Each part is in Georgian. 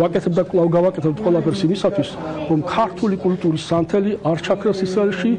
ვაკეთებ და კვლავ გავაკეთებ ყველაფერს იმისათვის, რომ ქართული კულტურის სანთელი არ ჩაქრეს ისრაელში.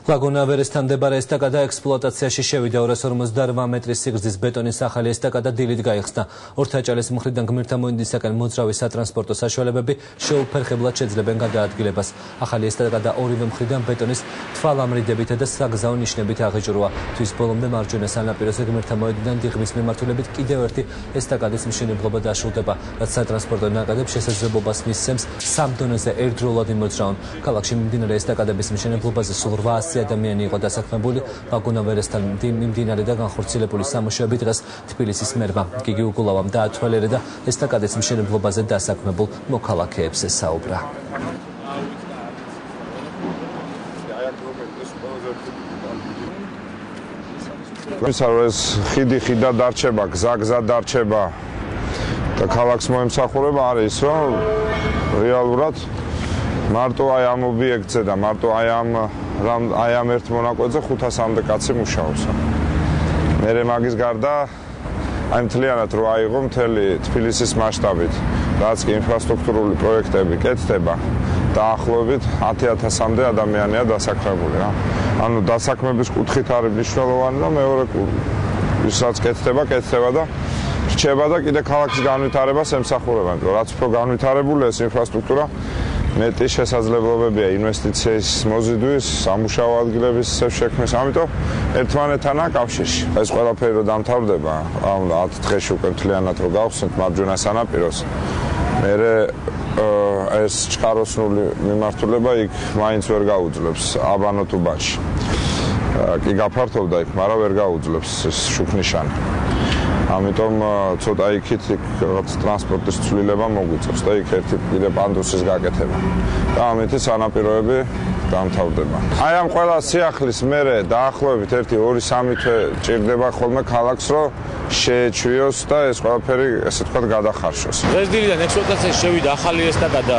ლაგუნა ვერესთან მდებარე ესტაკადა ექსპლუატაციაში შევიდა 258 მეტრის სიგრძის ბეტონის ახალი ესტაკადა დილით გაიხსნა. ორთაჭალის მხრიდან გმირთა მოედნისაკენ მოძრავი სატრანსპორტო საშუალებები შეუფერხებლად შეძლებენ გადაადგილებას. ახალი ესტაკადა ორივე მხრიდან ბეტონის თვალამრიდებით და საგზაო ნიშნებით აღიჭრუა. თვის ბოლომდე მარჯვენა სანაპიროზე გმირთა მოედნიდან დიღმის მიმართულებით კიდევ ერთი ესტაკადის მშენებლობა დაშრულდება, რაც სატრანსპორტო ნაკადებს შესაძლებლობას მისცემს სამ დონეზე ერთდროულად იმოძრავონ. ქალაქში მიმდინარე ესტაკადების მშენებლობაზე სულ 800 ადამიანი იყო დასაქმებული. ლაგუნა ვერესთან მიმდინარე და განხორციელებული სამუშაოები დღეს თბილისის მერმა გიგი უგულავამ დაათვალიერა და ესტაკადის მშენებლობაზე დასაქმებულ მოქალაქეებს ესაუბრა. ეს ხიდი ხიდად დარჩება, გზა დარჩება და ქალაქს მოემსახურება არის, რომ რეალურად მარტო აი ამ ობიექტზე და მარტო აი ამ ერთ მონაკვეთზე 500-მდე კაცი მუშაობს. მერე მაგის გარდა აი მთლიანად რო აიღო მთელი თბილისის მასშტაბით, რაც კი ინფრასტრუქტურული პროექტები კეთდება, დაახლოებით 10,000-მდე ადამიანია დასაქმებული რა. ანუ დასაქმების კუთხით არის მნიშვნელოვანი, რომ მეორე ისაც კეთდება და რჩება და კიდე ქალაქის განვითარებას ემსახურება, იმიტომ რაც უფრო განვითარებული ეს ინფრასტრუქტურა, მეტი შესაძლებლობებია ინვესტიციის მოზიდვის, სამუშაო ადგილების შექმნის, ამიტომ ერთმანეთთან კავშირში. ეს ყველაფერი რო დამთავრდება, 10 დღეში უკვე მთლიანად რო გავხსნით მარჯვენა სანაპიროს, მერე ეს ჩქაროსნული მიმართულება იქ მაინც ვერ გაუძლებს აბანო-თუბაში. კი გაფართოვდა იქ, მაგრამ ვერ გაუძლებს ეს შუქნიშანი. ამიტომ ცოტა იქით რაღაც ტრანსპორტის ცვლილება მოგვიწევს და იქ ერთი კიდე პანდუსის გაკეთება. და ამით სანაპიროები დამთავრდება. აი ამ ყველა სიახლის მერე დაახლოებით 1-2-3 თვე ჭირდება ხოლმე ქალაქს, რომ შეეჩვიოს და ეს ყველაფერი ესე ვთქვათ გადახარშოს. დღეს დილიდან ექსპლუატაციაში შევიდა ახალი ესტაკადა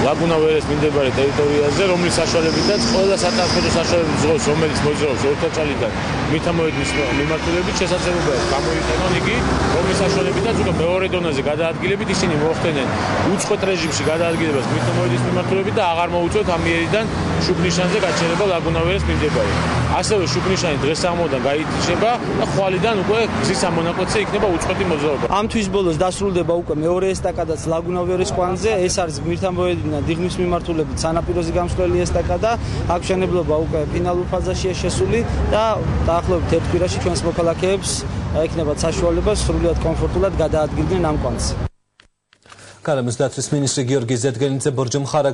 ლაგუნა ვერეს მიმდებარე ტერიტორიაზე, რომლის საშუალებითაც ყველა სატრანსპორტო საშუალების ზღვას, რომელიც მოძრაობს ორთაჭალიდან გმირთა მოედნის მიმართულებით, შესაძლებელია გამოიყენონ იგი, რომლის საშუალებითაც უკვე მეორე დონეზე გადაადგილებით ისინი მოახდენენ უწყვეტ რეჟიმში გადაადგილებას გმირთა მოედნის მიმართულებით და აღარ მოუწევთ ამიერიდან შუქნიშანზე გაჩერება ლაგუნა ვერეს მიმდებარე. ასევე შუქნიშანი დღეს აღმოდან გაიჩება და ხვალიდან უკვე გზის ამონაკვეთზე იქნება უწყვეტი მოძრაობა. ამ თვის ბოლოს დასრულდება უკვე მეორე ესტაკადაც ლაგუნა ვერეს კვანძზე, ეს არის გმირთა მოედნიდან დიღმის მიმართულებით სანაპიროზე გამსვლელი ესტაკადა. აქ მშენებლობა უკვე ფინალურ ფაზაშია შესული და დაახლოებით ერთ კვირაში ჩვენს მოქალაქეებს ექნებათ საშუალება სრულიად კომფორტულად გადაადგილდნენ ამ კვანძს. გარემოს დაცვის მინისტრი გიორგი ზედგენიძე ბორჯომხარა